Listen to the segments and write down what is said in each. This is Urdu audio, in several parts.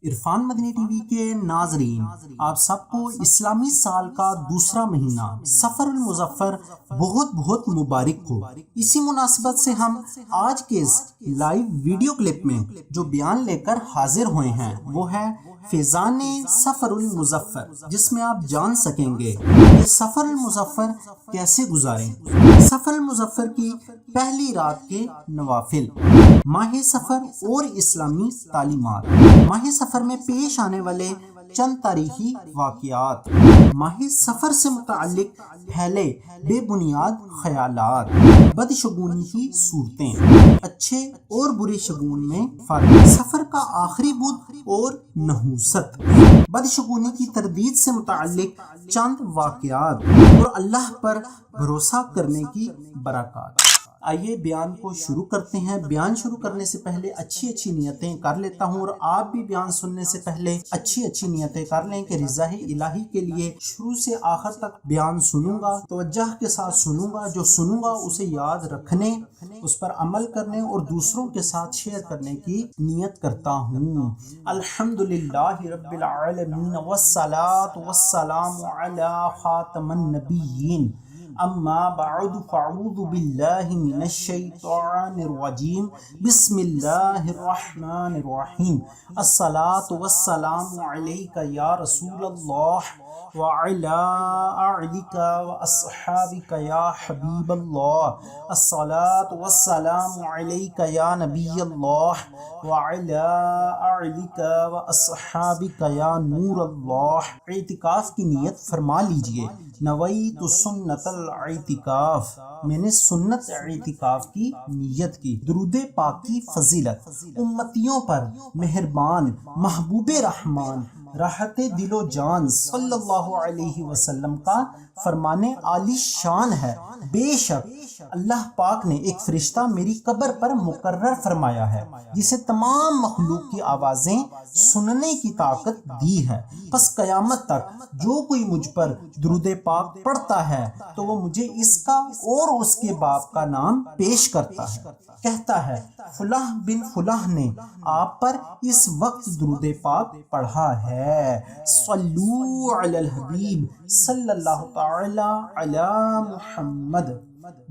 عرفان مدنی ٹی وی کے ناظرین، آپ سب کو اسلامی سال کا دوسرا مہینہ سفر المظفر بہت بہت مبارک ہو۔ اسی مناسبت سے ہم آج کے اس لائیو ویڈیو کلپ میں جو بیان لے کر حاضر ہوئے ہیں وہ ہے فیضان سفر المظفر، جس میں آپ جان سکیں گے کہ سفر المظفر کیسے گزاریں۔ سفر المظفر کی پہلی رات کے نوافل، ماہ سفر اور اسلامی تعلیمات، ماہ سفر میں پیش آنے والے چند تاریخی واقعات، ماہ سفر سے متعلق پھیلے بے بنیاد خیالات، بدشگونی کی صورتیں، اچھے اور برے شگون میں فرق، سفر کا آخری بدھ اور نحوست، بدشگونی کی تردید سے متعلق چند واقعات اور اللہ پر بھروسہ کرنے کی برکات۔ آئیے بیان کو شروع کرتے ہیں۔ بیان شروع کرنے سے پہلے اچھی نیتیں کر لیتا ہوں، اور آپ بھی بیان سننے سے پہلے اچھی نیتیں کر لیں کہ رضا الہی کے لیے شروع سے آخر تک بیان سنوں گا، توجہ کے ساتھ سنوں گا، جو سنوں گا اسے یاد رکھنے، اس پر عمل کرنے اور دوسروں کے ساتھ شیئر کرنے کی نیت کرتا ہوں۔ الحمدللہ رب العالمین والصلاة والسلام علی خاتم النبیین، اما بعد فاعوذ باللہ من الشیطان الرجیم، بسم اللہ الرحمن الرحیم، الصلاة والسلام علیک یا رسول اللہ وعلی آلک واصحابک یا حبیب اللہ، الصلاة والسلام علیک یا نبی اللہ وعلی آلک واصحابک یا نور اللہ۔ اعتکاف کی نیت فرما لیجئے۔ نویت سنت الاعتکاف، میں نے سنت اعتکاف کی نیت کی۔ درود پاک کی فضیلت، امتیوں پر مہربان محبوب رحمان راحت دل و جان صلی اللہ علیہ وسلم کا فرمان عالی شان ہے، بے شک اللہ پاک نے ایک فرشتہ میری قبر پر مقرر فرمایا ہے جسے تمام مخلوق کی آوازیں سننے کی طاقت دی ہے، پس قیامت تک جو کوئی مجھ پر درود پاک پڑھتا ہے تو وہ مجھے اس کا اور اس کے باپ کا نام پیش کرتا ہے، کہتا ہے فلاں بن فلاں نے آپ پر اس وقت درود پاک پڑھا ہے، صلو علی الحبیب صلی اللہ تعالی علی محمد۔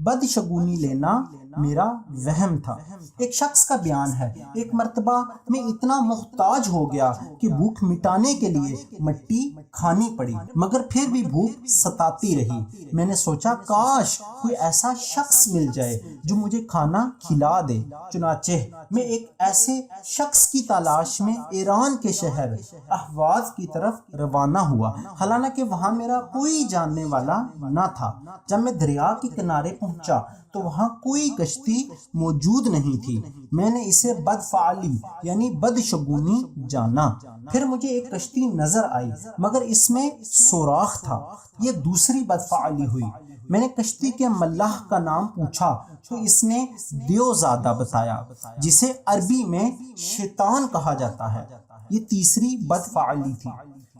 بدشگونی لینا میرا وہم تھا۔ ایک شخص کا بیان ہے، ایک مرتبہ میں اتنا محتاج ہو گیا کہ بھوک مٹانے کے لیے مٹی کھانی پڑی، مگر پھر بھی بھوک ستاتی رہی۔ میں نے سوچا کاش کوئی ایسا شخص مل جائے جو مجھے کھانا کھلا دے۔ چنانچہ میں ایک ایسے شخص کی تلاش میں ایران کے شہر اہواز کی طرف روانہ ہوا، حالانکہ وہاں میرا کوئی جاننے والا نہ تھا۔ جب میں دریا کے کنارے پہنچا تو وہاں کوئی کشتی موجود نہیں تھی۔ میں نے اسے بدفعلی یعنی بدشگونی جانا۔ پھر مجھے ایک کشتی نظر آئی مگر اس میں سوراخ تھا، یہ دوسری بدفعلی ہوئی۔ میں نے کشتی کے ملاح کا نام پوچھا تو اس نے دیوزادہ بتایا، جسے عربی میں شیطان کہا جاتا ہے، یہ تیسری بدفعلی تھی۔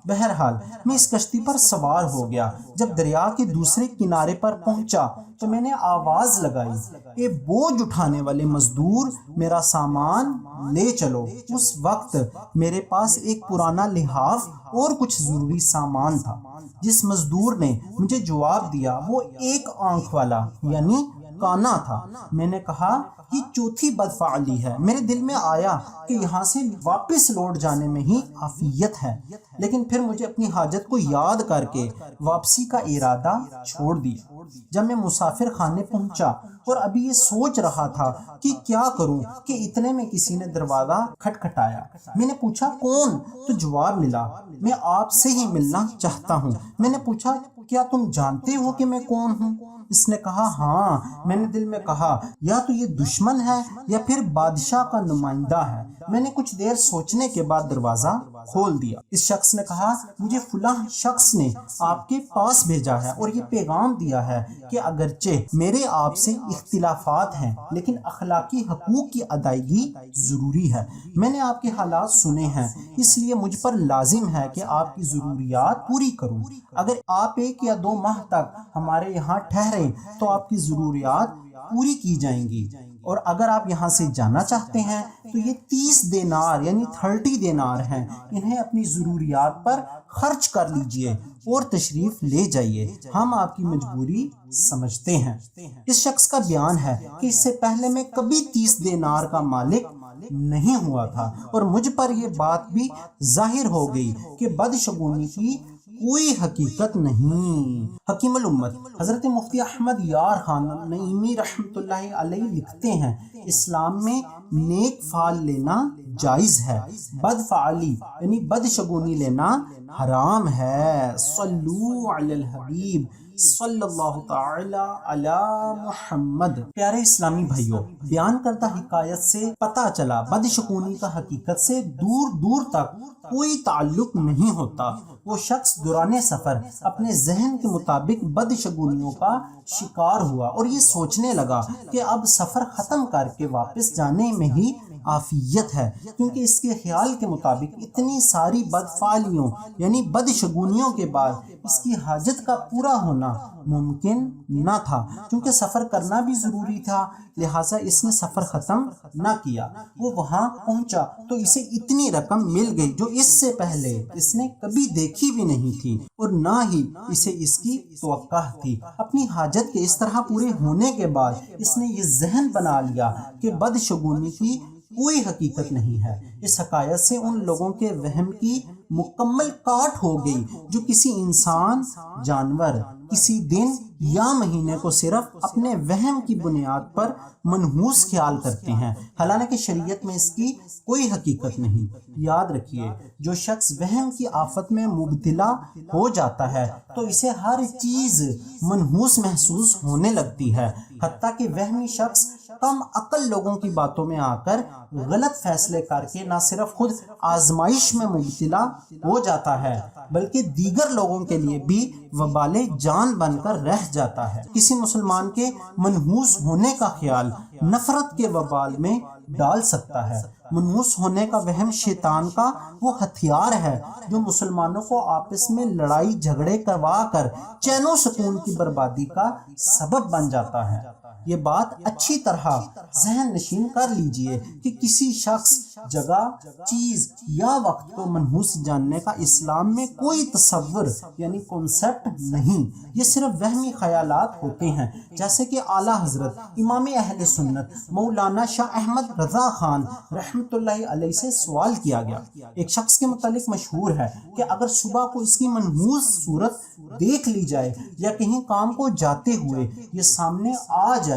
بہرحال میں اس کشتی پر سوار ہو گیا۔ جب دریا کے دوسرے کنارے پر پہنچا تو میں نے آواز لگائی، اے بوجھ اٹھانے والے مزدور، میرا سامان لے چلو۔ اس وقت میرے پاس ایک پرانا لحاف اور کچھ ضروری سامان تھا۔ جس مزدور نے مجھے جواب دیا وہ ایک آنکھ والا یعنی کانا تھا۔ میں نے کہا یہ چوتھی بدفعلی ہے۔ میرے دل میں آیا کہ یہاں سے واپس لوٹ جانے میں ہی عافیت ہے، لیکن پھر مجھے اپنی حاجت کو یاد کر کے واپسی کا ارادہ چھوڑ دیا۔ جب میں مسافر خانے پہنچا اور ابھی یہ سوچ رہا تھا کہ کیا کروں کہ اتنے میں کسی نے دروازہ کھٹکھٹایا۔ میں نے پوچھا کون؟ تو جواب ملا، میں آپ سے ہی ملنا چاہتا ہوں۔ میں نے پوچھا کیا تم جانتے ہو کہ میں کون ہوں؟ اس نے کہا ہاں۔ میں نے دل میں کہا یا تو یہ دشمن ہے یا پھر بادشاہ کا نمائندہ ہے۔ میں نے کچھ دیر سوچنے کے بعد دروازہ کھول دیا۔ اس شخص نے کہا مجھے فلاں شخص نے آپ کے پاس بھیجا ہے اور یہ پیغام دیا ہے کہ اگرچہ میرے آپ سے اختلافات ہیں لیکن اخلاقی حقوق کی ادائیگی ضروری ہے۔ میں نے آپ کے حالات سنے ہیں، اس لیے مجھ پر لازم ہے کہ آپ کی ضروریات پوری کروں۔ اگر آپ 1 یا 2 ماہ تک ہمارے یہاں ٹھہریں تو آپ کی ضروریات پوری کی جائیں گی۔ اور اگر آپ یہاں سے جانا چاہتے ہیں تو یہ 30 دینار یعنی 30 دینار ہیں، انہیں اپنی ضروریات پر خرچ کر لیجئے اور تشریف لے جائیے، ہم آپ کی مجبوری سمجھتے ہیں۔ اس شخص کا بیان ہے کہ اس سے پہلے میں کبھی 30 دینار کا مالک نہیں ہوا تھا، اور مجھ پر یہ بات بھی ظاہر ہو گئی کہ بدشگونی کی کوئی حقیقت نہیں۔ حکیم الامت حضرت مفتی احمد یار خان نعیمی رحمۃ اللہ علیہ لکھتے ہیں، اسلام میں نیک فعل لینا جائز ہے، بد فعلی یعنی بدشگونی لینا حرام ہے۔ صلو علی الحبیب صلی اللہ تعالی علی محمد۔ پیارے اسلامی بھائیوں، بیان کردہ حکایت سے پتہ چلا بدشگونی کا حقیقت سے دور دور تک کوئی تعلق نہیں ہوتا۔ وہ شخص دوران سفر اپنے ذہن کے مطابق بدشگونیوں کا شکار ہوا اور یہ سوچنے لگا کہ اب سفر ختم کر کے واپس جانے میں ہی عافیت ہے، کیونکہ اس کے خیال کے مطابق اتنی ساری بدفعلیوں یعنی بدشگونیوں کے بعد اس کی حاجت کا پورا ہونا ممکن نہ تھا۔ کیونکہ سفر کرنا بھی ضروری تھا، لہٰذا اس نے سفر ختم نہ کیا۔ وہ وہاں پہنچا تو اسے اتنی رقم مل گئی جو اس سے پہلے اس نے کبھی دیکھی بھی نہیں تھی اور نہ ہی اسے اس کی توقع تھی۔ اپنی حاجت کے اس طرح پورے ہونے کے بعد اس نے یہ ذہن بنا لیا کہ بدشگونی کی کوئی حقیقت نہیں ہے۔ اس حکایت سے ان لوگوں کے وہم کی مکمل کاٹ ہو گئی جو کسی انسان، جانور، کسی دن یا مہینے کو صرف اپنے وہم کی بنیاد پر منحوس خیال کرتے ہیں، حالانکہ شریعت میں اس کی کوئی حقیقت نہیں۔ یاد رکھیے، جو شخص وہم کی آفت میں مبتلا ہو جاتا ہے تو اسے ہر چیز منحوس محسوس ہونے لگتی ہے، حتیٰ کہ وہمی شخص کم عقل لوگوں کی باتوں میں آ کر غلط فیصلے کر کے نہ صرف خود آزمائش میں مبتلا ہو جاتا ہے بلکہ دیگر لوگوں کے لیے بھی وبال جان بن کر رہ جاتا ہے۔ کسی مسلمان کے منحوس ہونے کا خیال نفرت کے وبال میں ڈال سکتا ہے۔ منحوس ہونے کا وہم شیطان کا وہ ہتھیار ہے جو مسلمانوں کو آپس میں لڑائی جھگڑے کروا کر چین و سکون کی بربادی کا سبب بن جاتا ہے۔ یہ بات اچھی طرح ذہن نشین کر لیجئے کہ کسی شخص، جگہ، چیز یا وقت کو منحوس جاننے کا اسلام میں کوئی تصور یعنی کنسپٹ نہیں، یہ صرف وہمی خیالات ہوتے ہیں۔ جیسے کہ اعلیٰ حضرت امام اہل سنت مولانا شاہ احمد رضا خان رحمۃ اللہ علیہ سے سوال کیا گیا۔ ایک شخص کے متعلق مشہور ہے کہ اگر صبح کو اس کی منحوس صورت دیکھ لی جائے یا کہیں کام کو جاتے ہوئے یہ سامنے آ جائے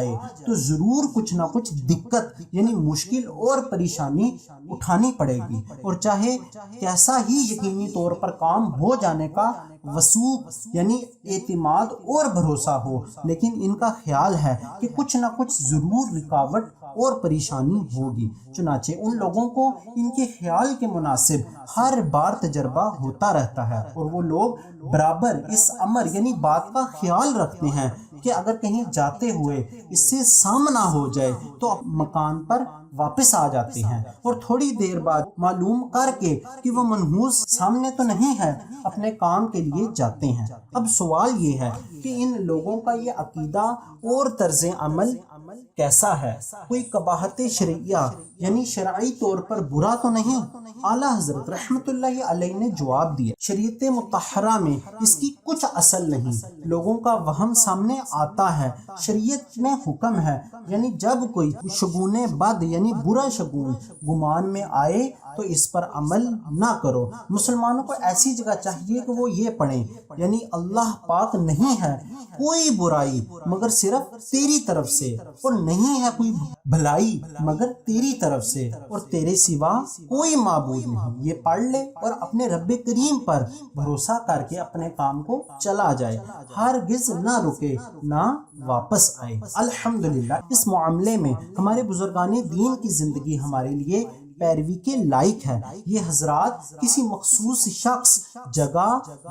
تو ضرور کچھ نہ کچھ دقت یعنی مشکل اور پریشانی اٹھانی پڑے گی، اور چاہے کیسا ہی یقینی طور پر کام ہو جانے کا وثوق یعنی اعتماد اور بھروسہ ہو، لیکن ان کا خیال ہے کہ کچھ نہ کچھ ضرور رکاوٹ اور پریشانی ہوگی۔ چنانچہ ان لوگوں کو ان کے خیال کے مناسب ہر بار تجربہ ہوتا رہتا ہے، اور وہ لوگ برابر اس امر یعنی بات کا خیال رکھتے ہیں کہ اگر کہیں جاتے ہوئے اس سے سامنا ہو جائے تو مکان پر واپس آ جاتے ہیں، اور تھوڑی دیر بعد معلوم کر کے کہ وہ منحوس سامنے تو نہیں ہے اپنے کام کے لیے جاتے ہیں۔ اب سوال یہ ہے کہ ان لوگوں کا یہ عقیدہ اور طرز عمل کیسا ہے؟ کوئی قباحت شرعیہ یعنی شرعی طور پر برا تو نہیں؟ اعلیٰ حضرت رحمت اللہ علیہ نے جواب دیا، شریعت مطہرہ میں اس کی کچھ اصل نہیں، لوگوں کا وہم سامنے آتا ہے۔ شریعت میں حکم ہے یعنی جب کوئی شگون بد یعنی برا شگون گمان میں آئے تو اس پر عمل نہ کرو۔ مسلمانوں کو ایسی جگہ چاہیے کہ وہ یہ پڑھیں یعنی اللہ پاک نہیں ہے کوئی برائی مگر صرف تیری طرف سے، اور نہیں ہے کوئی بھلائی مگر تیری طرف سے، اور تیرے سوا کوئی معبود نہیں۔ یہ پڑھ لے اور اپنے رب کریم پر بھروسہ کر کے اپنے کام کو چلا جائے، ہرگز نہ رکے نہ واپس آئے۔ الحمدللہ اس معاملے میں ہمارے بزرگان دین کی زندگی ہمارے لیے پیروی کے لائق ہے۔ یہ حضرات کسی مخصوص شخص، جگہ،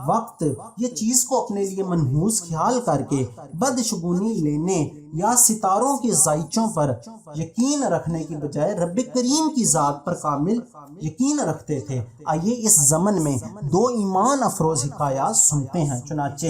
وقت یا چیز کو اپنے لیے منحوس خیال کر کے بدشگونی لینے یا ستاروں کے ذائچوں پر یقین رکھنے کی بجائے رب کریم کی ذات پر کامل یقین رکھتے تھے۔ آئیے اس ضمن میں دو ایمان افروز حکایات سنتے ہیں۔ چنانچہ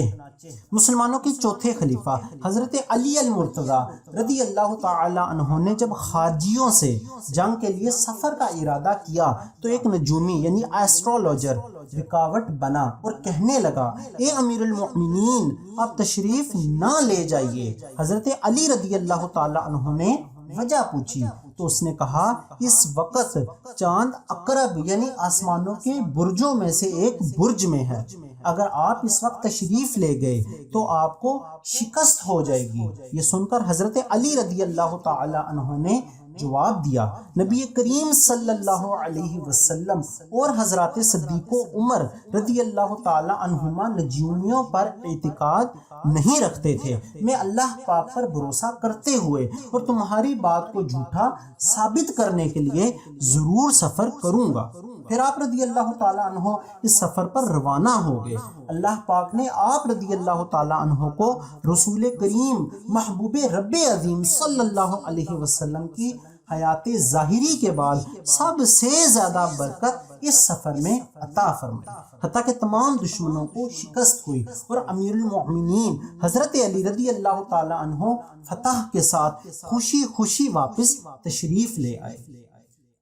مسلمانوں کے چوتھے خلیفہ حضرت علی المرتضی رضی اللہ تعالی عنہ نے جب خارجیوں سے جنگ کے لیے سفر کا ارادہ کیا تو ایک نجومی یعنی ایسٹرولوجر رکاوٹ بنا اور کہنے لگا، اے امیر المؤمنین آپ تشریف نہ لے جائیے۔ حضرت علی رضی اللہ تعالی عنہ نے وجہ پوچھی تو اس نے کہا، اس وقت چاند اقرب یعنی آسمانوں کے برجوں میں سے ایک برج میں ہے، اگر آپ اس وقت تشریف لے گئے تو آپ کو شکست ہو جائے گی۔ یہ سن کر حضرت علی رضی اللہ تعالی عنہ نے جواب دیا، نبی کریم صلی اللہ علیہ وسلم اور حضرات صدیق و عمر رضی اللہ تعالی عنہما نجومیوں پر اعتقاد نہیں رکھتے تھے، میں اللہ پاک پر بھروسہ کرتے ہوئے اور تمہاری بات کو جھوٹا ثابت کرنے کے لیے ضرور سفر کروں گا۔ پھر آپ رضی اللہ تعالیٰ عنہ اس سفر پر روانہ ہو گئے۔ اللہ پاک نے آپ رضی اللہ تعالیٰ عنہ کو رسول کریم محبوب رب عظیم صلی اللہ علیہ وسلم کی حیات ظاہری کے بعد سب سے زیادہ برکت اس سفر میں عطا فرمائی، حتیٰ کہ تمام دشمنوں کو شکست ہوئی اور امیر المؤمنین حضرت علی رضی اللہ تعالیٰ عنہ فتح کے ساتھ خوشی خوشی واپس تشریف لے آئے۔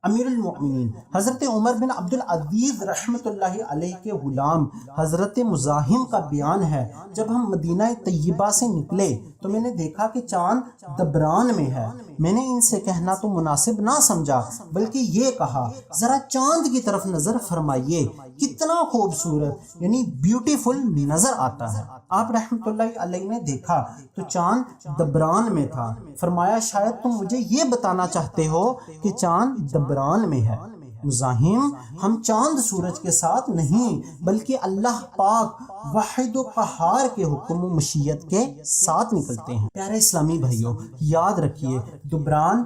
امیر المؤمنین حضرت عمر بن عبد العزیز رحمۃ اللہ علیہ کے غلام حضرت مزاحم کا بیان ہے، جب ہم مدینہ طیبہ سے نکلے تو میں نے دیکھا کہ چاند دبران میں ہے۔ میں نے ان سے کہنا تو مناسب نہ سمجھا، بلکہ یہ کہا، ذرا چاند کی طرف نظر فرمائیے، کتنا خوبصورت یعنی بیوٹیفل نظر آتا ہے۔ آپ رحمۃ اللہ علیہ نے دیکھا تو چاند دبران میں تھا۔ فرمایا، شاید تم مجھے یہ بتانا چاہتے ہو کہ چاند دبران میں ہے۔ مزاحم، ہم چاند سورج کے ساتھ نہیں بلکہ اللہ پاک واحد و قہار کے حکم و مشیت کے ساتھ نکلتے ہیں۔ پیارے اسلامی بھائیوں، یاد رکھیے دبران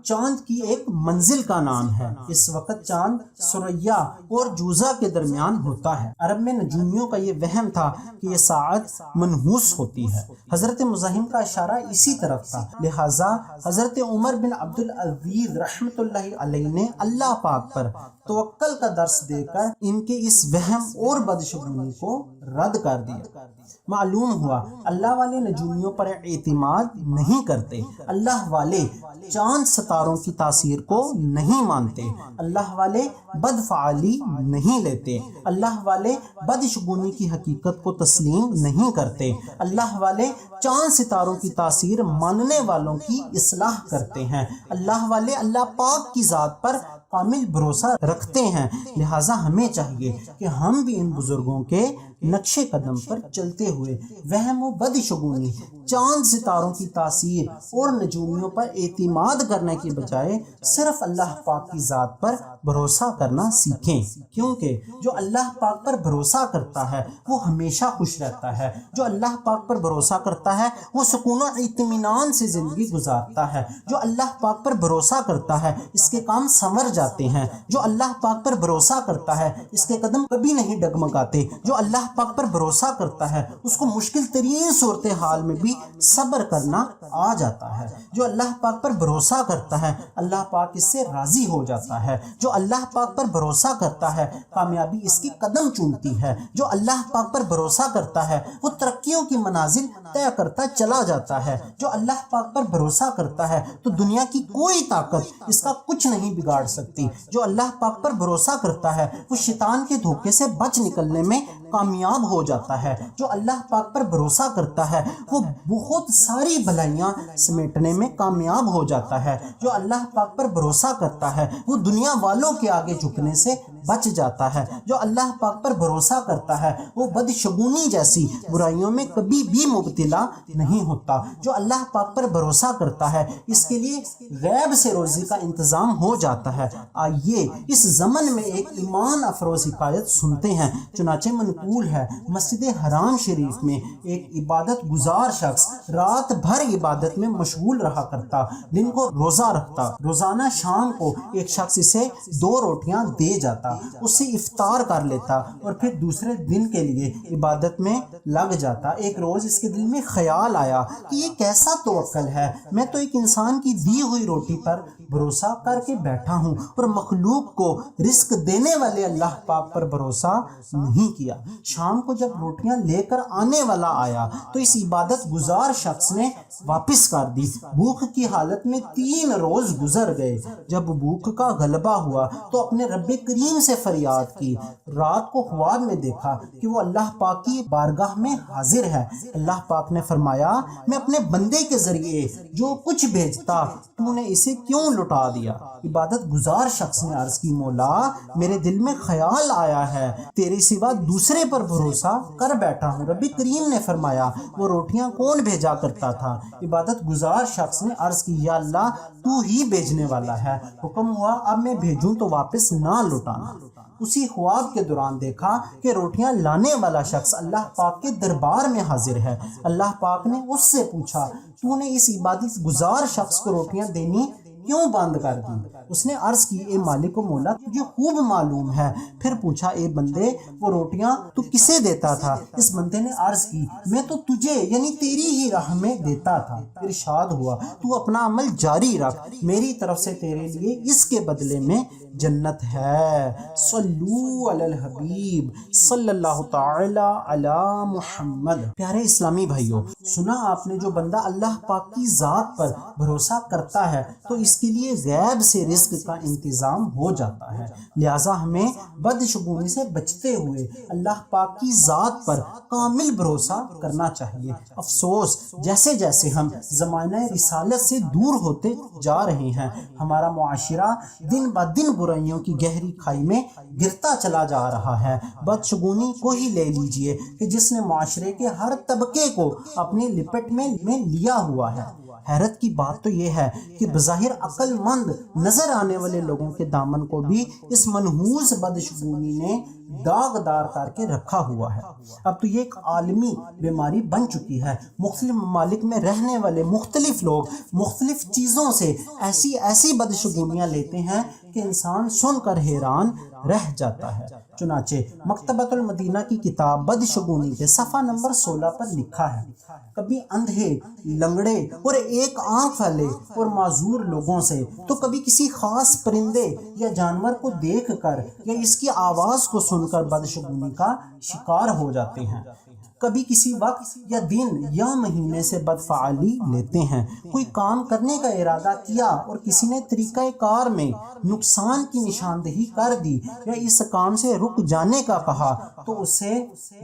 چاند کی ایک منزل کا نام ہے۔ اس وقت چاند ثریا اور جوزہ کے درمیان ہوتا ہے۔ عرب میں نجومیوں کا یہ وہم تھا کہ یہ ساعت منحوس ہوتی ہے۔ حضرت مزاحم کا اشارہ اسی طرف تھا، لہٰذا حضرت عمر بن عبد العزیز رحمۃ اللہ علیہ نے اللہ پاک پر توکل کا درس دے کر ان کے اس وہم اور بدشگونی کو رد کر دیا۔ معلوم ہوا اللہ والے نجومیوں پر اعتماد نہیں کرتے، اللہ والے چاند ستاروں کی تاثیر کو نہیں مانتے، اللہ والے بدفعالی نہیں لیتے، اللہ والے بدشگونی کی حقیقت کو تسلیم نہیں کرتے، اللہ والے چاند ستاروں کی تاثیر ماننے والوں کی اصلاح کرتے ہیں، اللہ والے اللہ پاک کی ذات پر کامل بھروسہ رکھتے ہیں۔ لہٰذا ہمیں چاہیے کہ ہم بھی ان بزرگوں کے نقش قدم پر چلتے ہوئے وہم و بدشگونی، چاند ستاروں کی تاثیر اور نجومیوں پر اعتماد کرنے کی بجائے صرف اللہ پاک کی ذات پر بھروسہ کرنا سیکھیں، کیونکہ جو اللہ پاک پر بھروسہ کرتا ہے وہ ہمیشہ خوش رہتا ہے، جو اللہ پاک پر بھروسہ کرتا ہے وہ سکون و اطمینان سے زندگی گزارتا ہے، جو اللہ پاک پر بھروسہ کرتا ہے اس کے کام سنور جاتے ہیں، جو اللہ پاک پر بھروسہ کرتا ہے اس کے قدم کبھی نہیں ڈگمگاتے، جو اللہ پاک پر بھروسہ کرتا ہے اس کو مشکل ترین صورتحال میں بھی صبر کرنا آ جاتا ہے، جو اللہ پاک پر بھروسہ کرتا ہے اللہ پاک اس سے راضی ہو جاتا ہے، جو اللہ پاک پر بھروسہ کرتا ہے کامیابی اس کی قدم چومتی ہے، جو اللہ پاک پر بھروسہ کرتا ہے وہ ترقیوں کی منازل طے کرتا چلا جاتا ہے، جو اللہ پاک پر بھروسہ کرتا ہے تو دنیا کی کوئی طاقت اس کا کچھ نہیں بگاڑ سکتی، جو اللہ پاک پر بھروسہ کرتا ہے وہ شیطان کے دھوکے سے بچ نکلنے میں کامیاب ہو جاتا ہے، جو اللہ پاک پر بھروسہ کرتا ہے وہ بہت ساری بھلائیاں سمیٹنے میں کامیاب ہو جاتا ہے، جو اللہ پاک پر بھروسہ کرتا ہے وہ دنیا والوں کے آگے جھکنے سے بچ جاتا ہے، جو اللہ پاک پر بھروسہ کرتا ہے وہ بدشگونی جیسی برائیوں میں کبھی بھی مبتلا نہیں ہوتا، جو اللہ پاک پر بھروسہ کرتا ہے اس کے لیے غیب سے روزی کا انتظام ہو جاتا ہے۔ آئیے اس زمن میں ایک ایمان افروز حکایت سنتے ہیں، چنانچہ منقول ہے مسجد حرام شریف میں ایک عبادت گزار شخص رات بھر عبادت میں مشغول رہا کرتا، دن کو روزہ رکھتا، روزانہ شام کو ایک شخص اسے 2 روٹیاں دے جاتا، اس سے افطار کر لیتا اور پھر دوسرے دن کے لیے عبادت میں لگ جاتا۔ ایک روز اس کے دل میں خیال آیا کہ یہ کیسا توکل ہے، میں تو ایک انسان کی دی ہوئی روٹی پر بھروسہ کر کے بیٹھا ہوں اور مخلوق کو رزق دینے والے اللہ پاک پر بھروسہ نہیں کیا۔ شام کو جب روٹیاں لے کر آنے والا آیا تو اس عبادت گزار شخص نے واپس کر دی۔ بھوک کی حالت میں 3 روز گزر گئے۔ جب بھوک کا غلبہ ہوا تو اپنے رب کریم سے فریاد کی۔ رات کو خواب میں دیکھا کہ وہ اللہ پاک کی بارگاہ میں حاضر ہے۔ اللہ پاک نے فرمایا، میں اپنے بندے کے ذریعے جو کچھ بھیجتا تو نے اسے کیوں لٹا دیا؟ عبادت گزار شخص نے عرض کی، مولا میرے دل میں خیال آیا ہے تیرے سوا دوسرے پر بھروسہ کر بیٹھا ہوں۔ رب کریم نے فرمایا، وہ روٹیاں کون بھیجا کرتا تھا؟ عبادت گزار شخص نے عرض کی، یا اللہ تو ہی بھیجنے والا ہے، حکم ہوا اب میں بھیجوں تو واپس نہ لوٹانا۔ اسی خواب کے دوران دیکھا کہ روٹیاں لانے والا شخص اللہ پاک کے دربار میں حاضر ہے۔ اللہ پاک نے اس سے پوچھا، تو نے اس عبادت گزار شخص کو روٹیاں دینی کیوں بند کر دی؟ اس نے عرض کی، اے مالک و مولا تجھے خوب معلوم ہے۔ پھر پوچھا، اے بندے وہ روٹیاں تو کسے دیتا تھا؟ اس بندے نے عرض کی، میں تو تجھے یعنی تیری ہی راہ میں دیتا تھا۔ ارشاد ہوا، تو اپنا عمل جاری رکھ، میری طرف سے تیرے لیے اس کے بدلے میں جنت ہے۔ صلو علی الحبیب صلی اللہ تعالی علی محمد۔ پیارے اسلامی بھائیوں، سنا آپ نے، جو بندہ اللہ پاک کی ذات پر بھروسہ کرتا ہے تو اس کے لیے غیب سے رزق کا انتظام ہو جاتا ہے۔ لہٰذا ہمیں بدشگونی سے بچتے ہوئے اللہ پاک کی ذات پر کامل بھروسہ کرنا چاہیے۔ افسوس، جیسے جیسے ہم زمانہ رسالت سے دور ہوتے جا رہے ہیں، ہمارا معاشرہ دن بہ دن برائیوں کی گہری کھائی میں گرتا چلا جا رہا ہے۔ بدشگونی کو ہی لے لیجئے کہ جس نے معاشرے کے ہر طبقے کو اپنی لپٹ میں لیا ہوا ہے۔ حیرت کی بات تو یہ ہے کہ بظاہر عقل مند نظر آنے والے لوگوں کے دامن کو بھی اس منحوس بدشگونی نے داغدار کر کے رکھا ہوا ہے۔ اب تو یہ ایک عالمی بیماری بن چکی ہے۔ مختلف ممالک میں رہنے والے مختلف لوگ مختلف چیزوں سے ایسی بدشگونیاں لیتے ہیں کہ انسان سن کر حیران رہ جاتا ہے۔ چنانچہ مکتبۃ المدینہ کی کتاب بدشگونی کے صفحہ نمبر 16 پر لکھا ہے، کبھی اندھے، لنگڑے اور ایک آنکھ والے اور معذور لوگوں سے، تو کبھی کسی خاص پرندے یا جانور کو دیکھ کر یا اس کی آواز کو سن کر بدشگونی کا شکار ہو جاتے ہیں۔ کبھی کسی وقت یا دن یا مہینے سے بدفعالی لیتے ہیں۔ کوئی کام کرنے کا ارادہ کیا اور کسی نے طریقہ کار میں نقصان کی نشاندہی کر دی یا اس کام سے رک جانے کا کہا تو اسے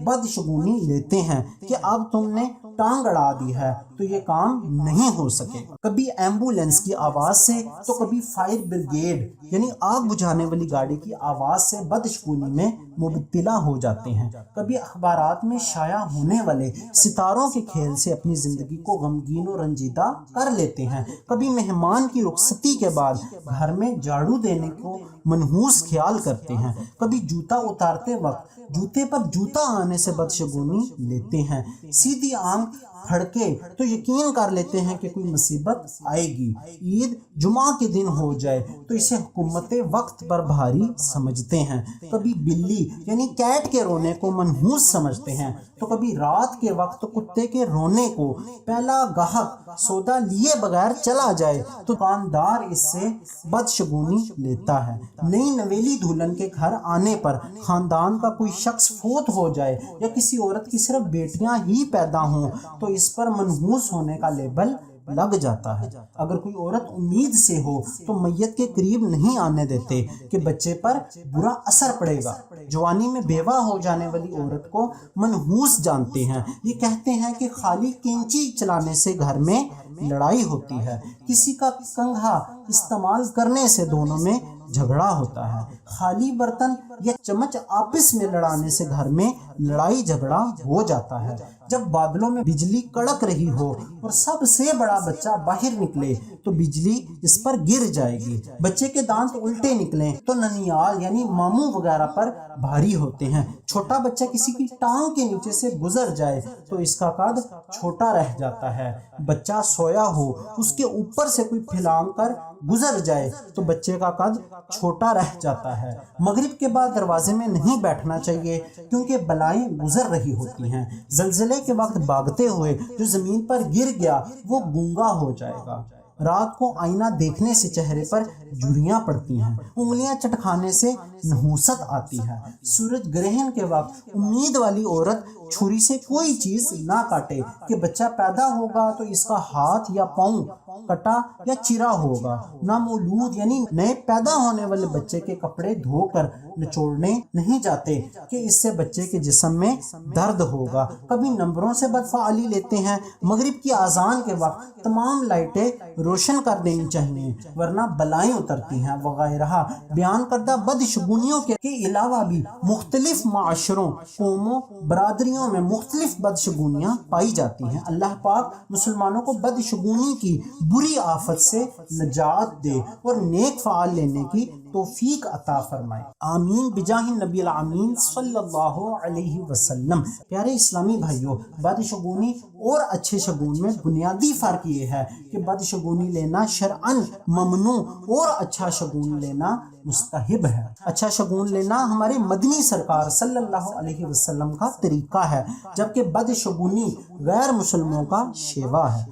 بدشگونی لیتے ہیں کہ اب تم نے ٹانگ اڑا دی ہے تو یہ کام نہیں ہو سکے۔ کبھی ایمبولینس کی آواز سے تو کبھی فائر بریگیڈ یعنی آگ بجھانے والی گاڑی کی آواز سے بدشگونی میں مبتلا ہو جاتے ہیں۔ کبھی اخبارات میں شائع ہونے والے ستاروں کے کھیل سے اپنی زندگی کو غمگین اور رنجیدہ کر لیتے ہیں۔ کبھی مہمان کی رخصتی کے بعد گھر میں جھاڑو دینے کو منحوس خیال کرتے ہیں۔ کبھی جوتا اتارتے وقت جوتے پر جوتا آنے سے بدشگونی لیتے ہیں۔ سیدھی آنکھ پھڑکے تو یقین کر لیتے ہیں کہ کوئی مصیبت آئے گی۔ عید جمعہ کے دن ہو جائے تو اسے حکومت وقت پر بھاری سمجھتے ہیں۔ کبھی بلی یعنی کیٹ کے رونے کو منحوس سمجھتے ہیں تو کبھی رات کے وقت کتے کے رونے کو، پہلا گاہک سودا لیے بغیر چلا جائے تو دکاندار اس سے بدشگونی لیتا ہے۔ نئی نویلی دلہن کے گھر آنے پر خاندان کا کوئی شخص فوت ہو جائے یا کسی عورت کی صرف بیٹیاں ہی پیدا ہوں تو اس پر منحوس ہونے کا لیبل لگ جاتا ہے۔ اگر کوئی عورت امید سے ہو تو میت کے قریب نہیں آنے دیتے کہ بچے پر برا اثر پڑے گا۔ جوانی میں بیوہ ہو جانے والی عورت کو منحوس جانتے ہیں۔ یہ کہتے ہیں کہ خالی کینچی چلانے سے گھر میں لڑائی ہوتی ہے، کسی کا کنگھا استعمال کرنے سے دونوں میں جھگڑا ہوتا ہے، خالی برتن یا چمچ آپس میں لڑانے سے گھر میں لڑائی جھگڑا ہو جاتا ہے، جب بادلوں میں بجلی کڑک رہی ہو اور سب سے بڑا بچہ باہر نکلے تو بجلی اس پر گر جائے گی، بچے کے دانت الٹے نکلیں تو ننیال یعنی ماموں وغیرہ پر بھاری ہوتے ہیں، چھوٹا بچہ کسی کی ٹانگ کے نیچے سے گزر جائے تو اس کا قد چھوٹا رہ جاتا ہے، بچہ سویا ہو اس کے اوپر سے کوئی پھلانگ کر گزر جائے تو بچے کا قد چھوٹا رہ جاتا ہے۔ مغرب کے بعد دروازے میں نہیں بیٹھنا چاہیے کیونکہ بلائیں گزر رہی ہوتی ہیں۔ زلزلے کے وقت بھاگتے ہوئے جو زمین پر گر گیا وہ گونگا ہو جائے گا۔ رات کو آئینہ دیکھنے سے چہرے پر جھریاں پڑتی ہیں، انگلیاں چٹکھانے سے نحوست آتی ہے۔ سورج گرہن کے وقت امید والی عورت چھری سے کوئی چیز نہ کاٹے کہ بچہ پیدا ہوگا تو اس کا ہاتھ یا پاؤں کٹا یا چرا ہوگا۔ نہ مولود یعنی نئے پیدا ہونے والے بچے کے کپڑے دھو کر نچوڑنے نہیں جاتے کہ اس سے بچے کے جسم میں درد ہوگا۔ کبھی نمبروں سے بدفعالی لیتے ہیں۔ مغرب کی اذان کے وقت تمام لائٹیں روشن کر دینی چاہیے ورنہ بلائیں اترتی ہیں وغیرہ۔ بیان کردہ بدشگونیوں کے علاوہ بھی مختلف معاشروں، قوموں، برادریوں میں مختلف بدشگونیاں پائی جاتی ہیں۔ اللہ پاک مسلمانوں کو بدشگونی کی بری آفت سے نجات دے اور نیک فعال لینے کی توفیق عطا فرمائے، آمین بجاہ نبی العامین صلی اللہ علیہ وسلم۔ پیارے اسلامی بھائیوں، بدشگونی اور اچھے شگون میں بنیادی فرق یہ ہے کہ بدشگونی لینا شرعاً ممنوع اور اچھا شگون لینا مستحب ہے۔ اچھا شگون لینا ہمارے مدنی سرکار صلی اللہ علیہ وسلم کا طریقہ ہے، جبکہ بدشگونی غیر مسلموں کا شیوا ہے۔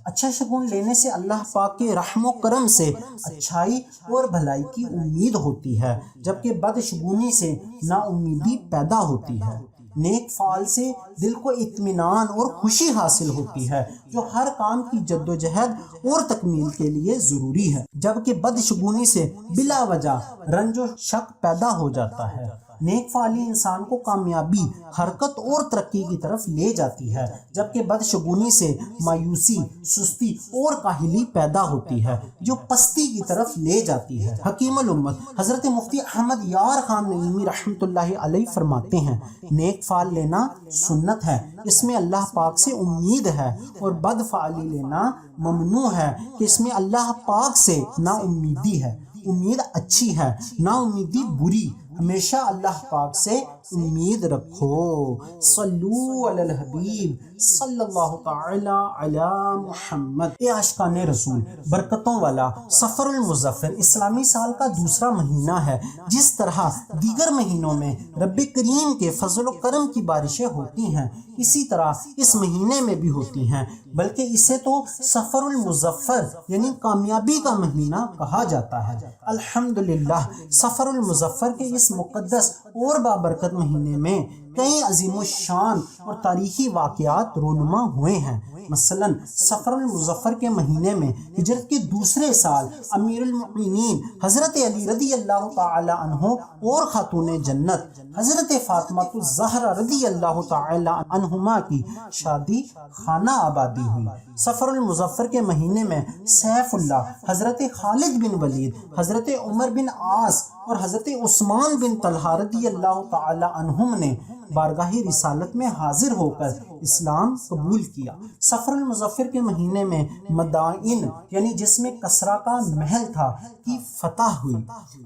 اچھا شگون لینے سے اللہ پاک کے رحم و کرم سے اچھائی اور بھلائی کی امید ہوتی ہے، جبکہ بدشگونی سے نا امیدی پیدا ہوتی ہے۔ نیک فعال سے دل کو اطمینان اور خوشی حاصل ہوتی ہے جو ہر کام کی جد و جہد اور تکمیل کے لیے ضروری ہے، جبکہ بدشگونی سے بلا وجہ رنج و شک پیدا ہو جاتا ہے۔ نیک فعالی انسان کو کامیابی، حرکت اور ترقی کی طرف لے جاتی ہے، جبکہ بدشگونی سے مایوسی، سستی اور کاہلی پیدا ہوتی ہے جو پستی کی طرف لے جاتی ہے۔ حکیم الامت حضرت مفتی احمد یار خان نعیمی رحمۃ اللہ علیہ فرماتے ہیں، نیک فعال لینا سنت ہے، اس میں اللہ پاک سے امید ہے، اور بد فعالی لینا ممنوع ہے کہ اس میں اللہ پاک سے نا امیدی ہے۔ امید اچھی ہے، نا امیدی بری۔ ہمیشہ اللہ پاک سے امید رکھو۔ صلو علی الحبیب صلی اللہ تعالی علی محمد۔ اے عاشقان رسول، برکتوں والا صفر المظفر اسلامی سال کا دوسرا مہینہ ہے۔ جس طرح دیگر مہینوں میں رب کریم کے فضل و کرم کی بارشیں ہوتی ہیں، اسی طرح اس مہینے میں بھی ہوتی ہیں، بلکہ اسے تو صفر المظفر یعنی کامیابی کا مہینہ کہا جاتا ہے۔ الحمدللہ، صفر المظفر کے اس مقدس اور بابرکت مہینے میں کئی عظیم الشان اور تاریخی واقعات رونما ہوئے ہیں۔ مثلا صفر المظفر کے مہینے میں ہجرت کے دوسرے سال امیر المؤمنین حضرت علی رضی اللہ تعالی عنہ اور خاتون جنت حضرت فاطمہ الزہرا رضی اللہ تعالی عنہما کی شادی خانہ آبادی ہوئی۔ صفر المظفر کے مہینے میں سیف اللہ حضرت خالد بن ولید، حضرت عمر بن عاص اور حضرت عثمان بن طلحہ رضی اللہ تعالی عنہم نے بارگاہ رسالت میں حاضر ہو کر اسلام قبول کیا۔ صفر المظفر کے مہینے میں مدائن یعنی جس میں کسرا کا محل تھا کی فتح ہوئی۔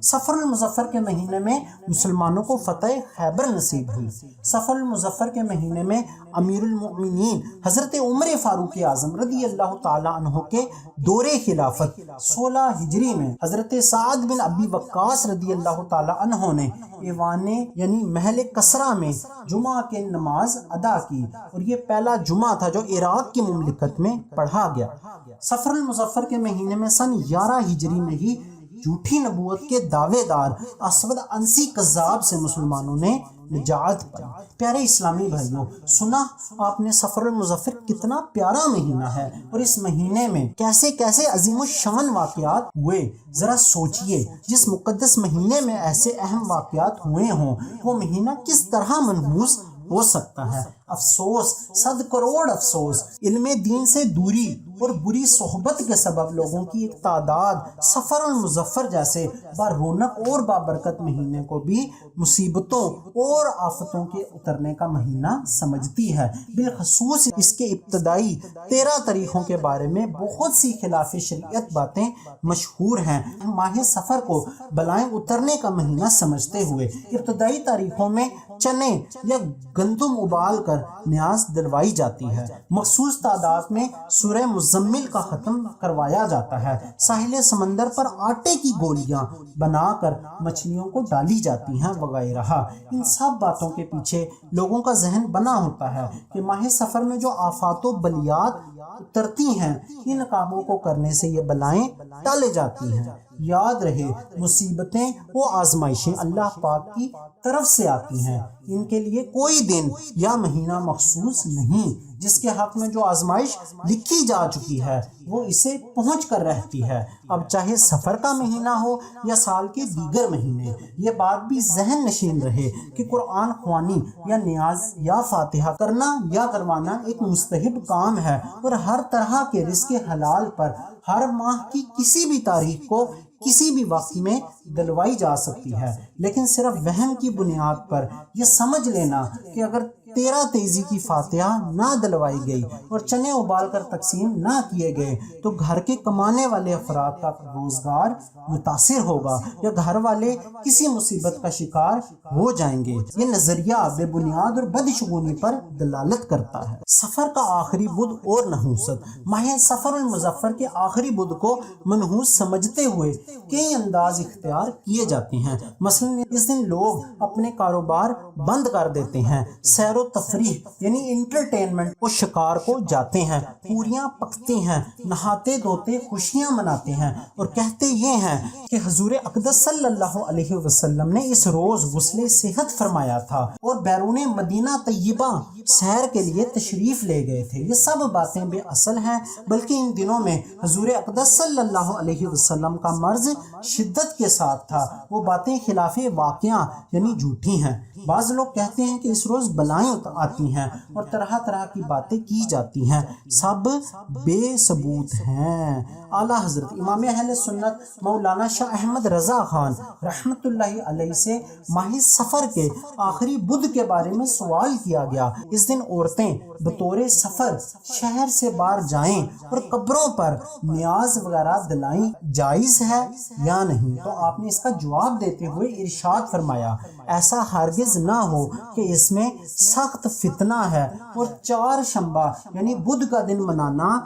صفر المظفر کے مہینے میں مسلمانوں کو فتح خیبر نصیب ہوئی۔ صفر المظفر کے مہینے میں امیر المؤمنین حضرت عمر فاروق اعظم رضی اللہ تعالی عنہ کے دور خلافت 16 ہجری میں حضرت سعد بن ابی وقاص رضی اللہ تعالی عنہ نے ایوانے یعنی محل کسرا میں جمعہ کی نماز ادا کی، اور یہ پہلا جمعہ تھا جو عراق کی مملکت میں پڑھا گیا۔ صفر المظفر کے مہینے میں سن 11 ہجری میں ہی جھوٹی نبوت کے دعوے دار اسود انسی کذاب سے مسلمانوں نے نجات پائی۔ پیارے اسلامی بھائیوں، سنا آپ نے صفر المظفر کتنا پیارا مہینہ ہے، اور اس مہینے میں کیسے کیسے عظیم الشان واقعات ہوئے۔ ذرا سوچئے، جس مقدس مہینے میں ایسے اہم واقعات ہوئے ہوں، وہ مہینہ کس طرح منحوس ہو سکتا ہے۔ افسوس، 100 کروڑ افسوس، علم دین سے دوری اور بری صحبت کے سبب لوگوں کی ایک تعداد صفر المظفر جیسے رونق اور بابرکت مہینے کو بھی مصیبتوں اور آفتوں کے اترنے کا مہینہ سمجھتی ہے۔ بالخصوص اس کے ابتدائی 13 تاریخوں کے بارے میں بہت سی خلاف شریعت باتیں مشہور ہیں۔ ماہ سفر کو بلائیں اترنے کا مہینہ سمجھتے ہوئے ابتدائی تاریخوں میں چنے یا گندم ابال کر نیاز دلوائی جاتی ہے۔ مخصوص تعداد میں سورہ مزمل کا ختم کروایا جاتا ہے، ساحل سمندر پر آٹے کی گولیاں بنا کر مچھلیوں کو ڈالی جاتی ہیں وغیرہ۔ ان سب باتوں کے پیچھے لوگوں کا ذہن بنا ہوتا ہے کہ ماہ سفر میں جو آفات و بلیات اترتی ہیں، ان کاموں کو کرنے سے یہ بلائیں ٹالے جاتی ہیں۔ یاد رہے، مصیبتیں و آزمائشیں اللہ پاک کی طرف سے آتی ہیں، ان کے لیے کوئی دن یا مہینہ مخصوص نہیں۔ جس کے حق میں جو آزمائش لکھی جا چکی ہے وہ اسے پہنچ کر رہتی ہے، اب چاہے سفر کا مہینہ ہو یا سال کے دیگر مہینے۔ یہ بات بھی ذہن نشین رہے کہ قرآن خوانی یا نیاز یا فاتحہ کرنا یا کروانا ایک مستحب کام ہے، اور ہر طرح کے رزق حلال پر ہر ماہ کی کسی بھی تاریخ کو کسی بھی وقت میں دلوائی جا سکتی ہے، لیکن صرف وہم کی بنیاد پر یہ سمجھ لینا کہ اگر 13 تیزی کی فاتحہ نہ دلوائی گئی اور چنے ابال کر تقسیم نہ کیے گئے تو گھر کے کمانے والے افراد کا روزگار متاثر ہوگا یا گھر والے کسی مصیبت کا شکار ہو جائیں گے، یہ نظریہ بے بنیاد اور بدشگونی پر دلالت کرتا ہے۔ سفر کا آخری بدھ اور نحوست۔ ماہ سفر المظفر کے آخری بدھ کو منحوس سمجھتے ہوئے کئی انداز اختیار کیے جاتے ہیں۔ مثلا اس دن لوگ اپنے کاروبار بند کر دیتے ہیں، سیر و تفریح یعنی انٹرٹینمنٹ کو شکار کو جاتے ہیں، پوریاں پکتے ہیں، نہاتے دھوتے خوشیاں مناتے ہیں، اور کہتے یہ ہیں کہ حضور اقدس صلی اللہ علیہ وسلم نے اس روز غسل صحت فرمایا تھا اور بیرون مدینہ طیبہ سیر کے لیے تشریف لے گئے تھے۔ یہ سب باتیں بے اصل ہیں، بلکہ ان دنوں میں حضور اقدس صلی اللہ علیہ وسلم کا مرض شدت کے ساتھ تھا، وہ باتیں خلاف واقعہ یعنی جھوٹی ہیں۔ بعض لوگ کہتے ہیں کہ اس روز بلائیں آتی ہیں اور طرح طرح کی باتیں کی جاتی ہیں، سب بے ثبوت ہیں۔ اعلیٰ حضرت امام اہل سنت مولانا شاہ احمد رضا خان رحمۃ اللہ علیہ سے ماہ سفر کے آخری بدھ کے بارے میں سوال کیا گیا۔ اس دن عورتیں بطور سفر شہر سے باہر جائیں اور قبروں پر نیاز وغیرہ دلائیں جائز ہے یا نہیں؟ تو آپ نے اس کا جواب دیتے ہوئے ارشاد فرمایا، ایسا ہرگز نہ ہو کہ اس میں سخت فتنہ ہے، اور 4 شنبہ یعنی بدھ کا دن منانا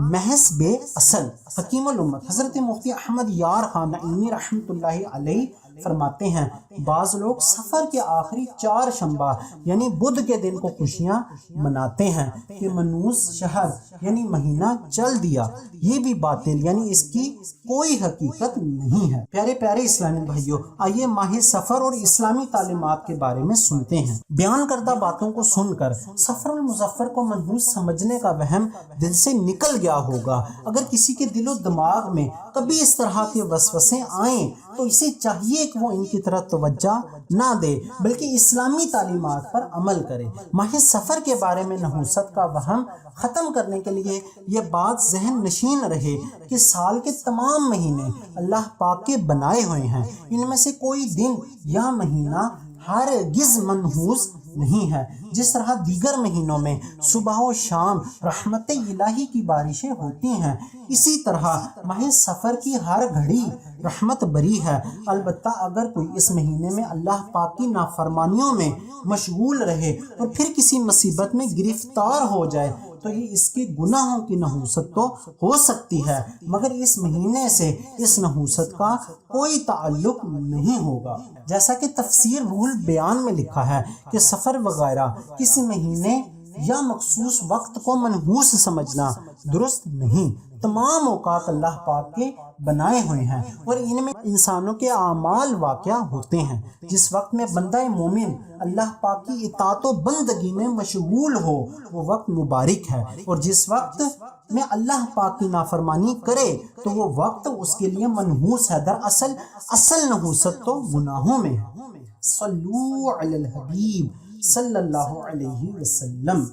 محض بے اصل۔ حکیم الامت حضرت مفتی احمد یار خان نعیمی رحمۃ اللہ علیہ فرماتے ہیں، بعض لوگ سفر کے آخری 4 شنبہ یعنی بدھ کے دن کو خوشیاں مناتے ہیں کہ منوس شہر یعنی مہینہ چل دیا، یہ بھی باطل یعنی اس کی کوئی حقیقت نہیں ہے۔ پیارے پیارے اسلامی بھائیوں، آئیے ماہ سفر اور اسلامی تعلیمات کے بارے میں سنتے ہیں۔ بیان کردہ باتوں کو سن کر سفر المظفر کو منحوس سمجھنے کا وہم دل سے نکل گیا ہوگا۔ اگر کسی کے دل و دماغ میں کبھی اس طرح کے وسوسے آئیں تو اسے چاہیے کہ وہ ان کی طرف توجہ نہ دے، بلکہ اسلامی تعلیمات پر عمل کرے۔ ماہ سفر کے بارے میں نحوست کا وہم ختم کرنے کے لیے یہ بات ذہن نشین رہے کہ سال کے تمام مہینے اللہ پاک کے بنائے ہوئے ہیں، ان میں سے کوئی دن یا مہینہ ہرگز منحوس نہیں ہے۔ جس طرح دیگر مہینوں میں صبح و شام رحمت الہی کی بارشیں ہوتی ہیں، اسی طرح ماہ سفر کی ہر گھڑی رحمت بری ہے۔ البتہ اگر کوئی اس مہینے میں اللہ پاک کی نافرمانیوں میں مشغول رہے اور پھر کسی مصیبت میں گرفتار ہو جائے تو یہ اس کے گناہوں کی نحوست تو ہو سکتی ہے، مگر اس مہینے سے اس نحوست کا کوئی تعلق نہیں ہوگا۔ جیسا کہ تفسیر روح البیان میں لکھا ہے کہ سفر وغیرہ کسی مہینے یا مخصوص وقت کو منحوس سمجھنا درست نہیں۔ تمام اوقات اللہ پاک کے بنائے ہوئے ہیں اور ان میں انسانوں کے اعمال واقع ہوتے ہیں۔ جس وقت میں بندہ مومن اللہ پاک کی اطاعت و بندگی میں مشغول ہو وہ وقت مبارک ہے، اور جس وقت میں اللہ پاک کی نافرمانی کرے تو وہ وقت اس کے لیے منحوس ہے۔ دراصل اصل نحوست تو گناہوں میں ہے۔ صلو علی الحبیب صلی اللہ علیہ وسلم۔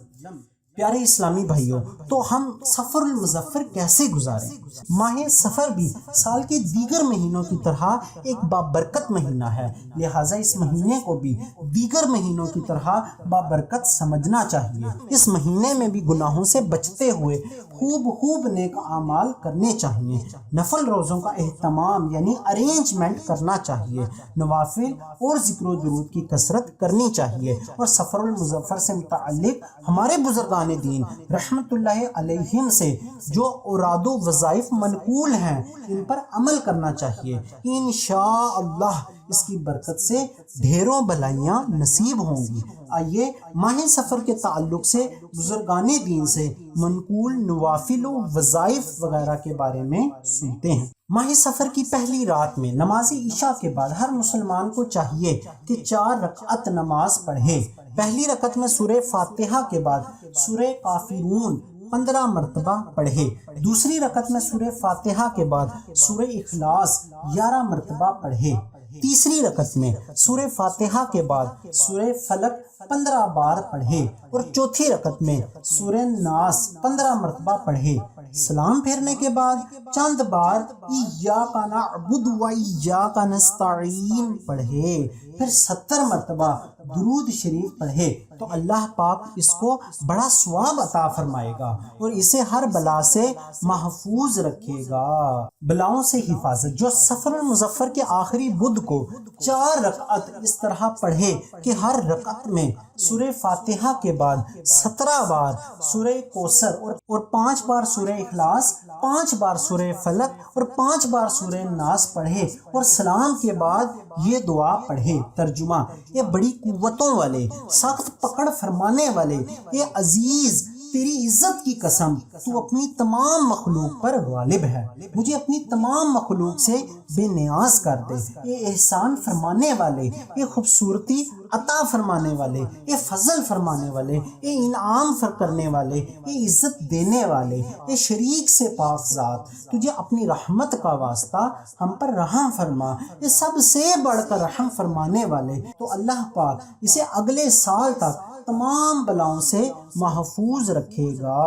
پیارے اسلامی بھائیوں، تو ہم سفر المظفر کیسے گزاریں؟ ماہ سفر بھی سال کے دیگر مہینوں کی طرح ایک بابرکت مہینہ ہے، لہٰذا اس مہینے کو بھی دیگر مہینوں کی طرح بابرکت سمجھنا چاہیے۔ اس مہینے میں بھی گناہوں سے بچتے ہوئے خوب نیک اعمال کرنے چاہیے، نفل روزوں کا اہتمام یعنی ارینجمنٹ کرنا چاہیے، نوافل اور ذکر و درود کی کثرت کرنی چاہیے، اور سفر المظفر سے متعلق ہمارے بزرگان بزرگان دین رحمت اللہ علیہم سے جو اوراد و وظائف منقول ہیں ان پر عمل کرنا چاہیے. انشاءاللہ اس کی برکت سے ڈھیروں بھلائیاں نصیب ہوں گی. آئیے ماہ سفر کے تعلق سے بزرگان دین سے منقول نوافل و وظائف وغیرہ کے بارے میں سنتے ہیں. ماہ سفر کی پہلی رات میں نماز عشاء کے بعد ہر مسلمان کو چاہیے کہ 4 رکعت نماز پڑھے. پہلی رکعت میں سورہ فاتحہ کے بعد سورہ کافرون 15 مرتبہ پڑھے. دوسری رکعت میں سورہ فاتحہ کے بعد سورہ اخلاص 11 مرتبہ پڑھے. تیسری رکعت میں سورہ فاتحہ کے بعد سورہ فلق 15 بار پڑھے اور چوتھی رکعت میں سورہ ناس 15 مرتبہ پڑھے. سلام پھیرنے کے بعد چند بار ایاک نعبد و ایاک نستعین پڑھے. پھر 70 مرتبہ درود شریف پڑھے تو اللہ پاک اس کو بڑا ثواب عطا فرمائے گا اور اسے ہر بلا سے محفوظ رکھے گا. بلاؤں سے حفاظت. جو سفر المظفر کے آخری بدھ کو 4 رکعت اس طرح پڑھے کہ ہر رکعت میں سورہ فاتحہ کے بعد 17 بار سورہ کوثر اور 5 بار سورہ اخلاص، 5 بار سورہ فلق اور 5 بار سورہ ناس پڑھے اور سلام کے بعد یہ دعا پڑھے. ترجمہ: یہ بڑی قوتوں والے، سخت پکڑ فرمانے والے، اے عزیز تیری عزت کی قسم تو اپنی تمام مخلوق پر غالب ہے. مجھے اپنی تمام مخلوق سے بے نیاز کر دے. اے احسان فرمانے والے، اے خوبصورتی عطا فرمانے والے، اے فضل فرمانے والے، اے انعام کرنے والے، اے عزت دینے والے، اے شریک سے پاک ذات، تجھے اپنی رحمت کا واسطہ ہم پر رحم فرما. یہ سب سے بڑھ کر رحم فرمانے والے. تو اللہ پاک اسے اگلے سال تک تمام بلاؤں سے محفوظ رکھے گا.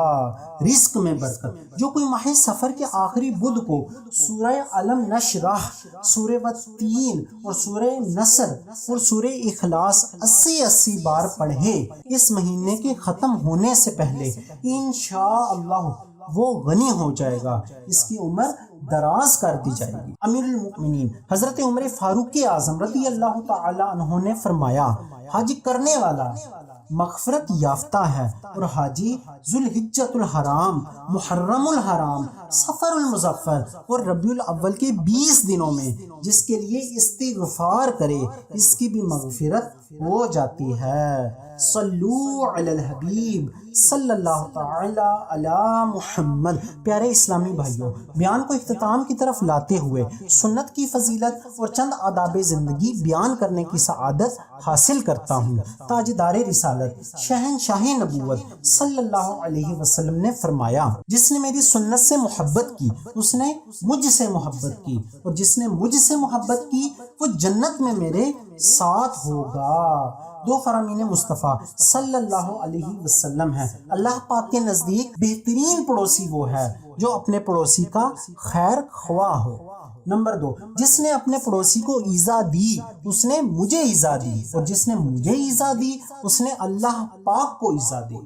رزق میں برکت. جو کوئی ماہ سفر کے آخری بدھ کو سورہ علم نشرح، سورہ والتین اور سورہ نصر اور سورہ اخلاص 80 بار پڑھے اس مہینے کے ختم ہونے سے پہلے انشاءاللہ وہ غنی ہو جائے گا. اس کی عمر دراز کر دی جائے گی. امیر المؤمنین حضرت عمر فاروق اعظم رضی اللہ تعالی عنہ نے فرمایا: حج کرنے والا مغفرت یافتہ ہے اور حاجی ذوالحجۃ الحرام، محرم الحرام، سفر المظفر اور ربیع الاول کے 20 دنوں میں جس کے لیے استغفار کرے اس کی بھی مغفرت ہو جاتی ہے. صلو علی الحبیب صلی اللہ تعالی علی محمد. پیارے اسلامی بھائیوں، بیان کو اختتام کی طرف لاتے ہوئے سنت کی فضیلت اور چند آداب زندگی بیان کرنے کی سعادت حاصل کرتا ہوں. تاجدار رسالت شہنشاہ نبوت صلی اللہ علیہ وسلم نے فرمایا: جس نے میری سنت سے محبت کی اس نے مجھ سے محبت کی اور جس نے مجھ سے محبت کی وہ جنت میں میرے ساتھ ہوگا. 2 فرامین مصطفیٰ صلی اللہ علیہ وسلم ہیں. اللہ پاک کے نزدیک بہترین پڑوسی وہ ہے جو اپنے پڑوسی کا خیر خواہ ہو. نمبر 2، جس نے اپنے پڑوسی کو ایذا دی اس نے مجھے ایذا دی اور جس نے مجھے ایذا دی اس نے اللہ پاک کو ایذا دی.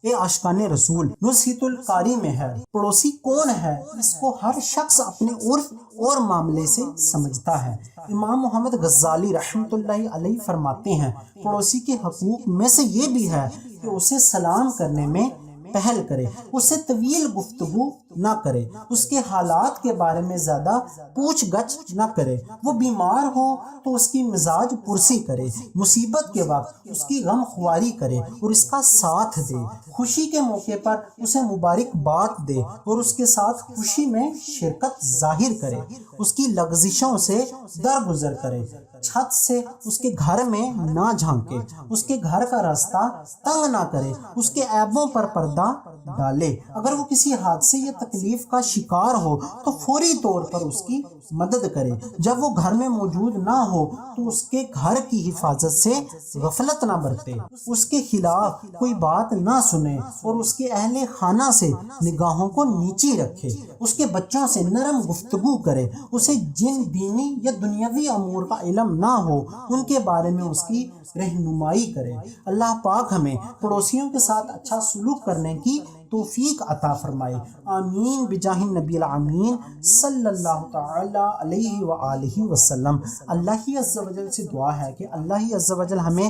اے عاشقان رسول، نصیحت القاری میں ہے: پڑوسی کون ہے اس کو ہر شخص اپنے عرف اور معاملے سے سمجھتا ہے. امام محمد غزالی رحمۃ اللہ علیہ فرماتے ہیں: پڑوسی کے حقوق میں سے یہ بھی ہے کہ اسے سلام کرنے میں پہل کرے، اس سے طویل گفتگو نہ کرے، اس کے حالات کے بارے میں زیادہ پوچھ گچھ نہ کرے، وہ بیمار ہو تو اس کی مزاج پرسی کرے، مصیبت کے وقت اس کی غم خواری کرے اور اس کا ساتھ دے، خوشی کے موقع پر اسے مبارکباد دے اور اس کے ساتھ خوشی میں شرکت ظاہر کرے، اس کی لغزشوں سے درگزر کرے، چھت سے اس کے گھر میں نہ جھانکے، اس کے گھر کا راستہ تنگ نہ کرے، اس کے عیبوں پر پردہ ڈالے. اگر وہ کسی حادثے یا تکلیف کا شکار ہو تو فوری طور پر اس کی مدد کرے. جب وہ گھر میں موجود نہ ہو تو اس کے گھر کی حفاظت سے غفلت نہ برتے، اس کے خلاف کوئی بات نہ سنے اور اس کے اہل خانہ سے نگاہوں کو نیچی رکھے، اس کے بچوں سے نرم گفتگو کرے، اسے جن دینی یا دنیاوی امور کا علم نہ ہو ان کے بارے میں اس کی رہنمائی کرے. اللہ پاک ہمیں پڑوسیوں کے ساتھ اچھا سلوک کرنے کی توفیق عطا فرمائے. آمین بجاہ النبی الامین صلی اللہ تعالی علیہ وآلہ وسلم. اللہ ہی عز و جل سے دعا ہے کہ اللہ ہی عز و جل ہمیں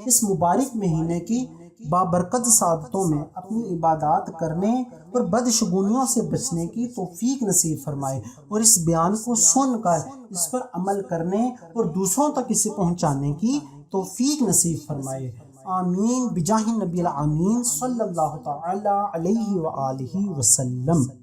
اس مبارک مہینے کی بابرکت سعادتوں میں اپنی عبادات کرنے اور بدشگونیوں سے بچنے کی توفیق نصیب فرمائے، اور اس بیان کو سن کر اس پر عمل کرنے اور دوسروں تک اسے پہنچانے کی توفیق نصیب فرمائے۔ آمین بجاہ نبی العامین صلی اللہ تعالی علیہ وآلہ وسلم۔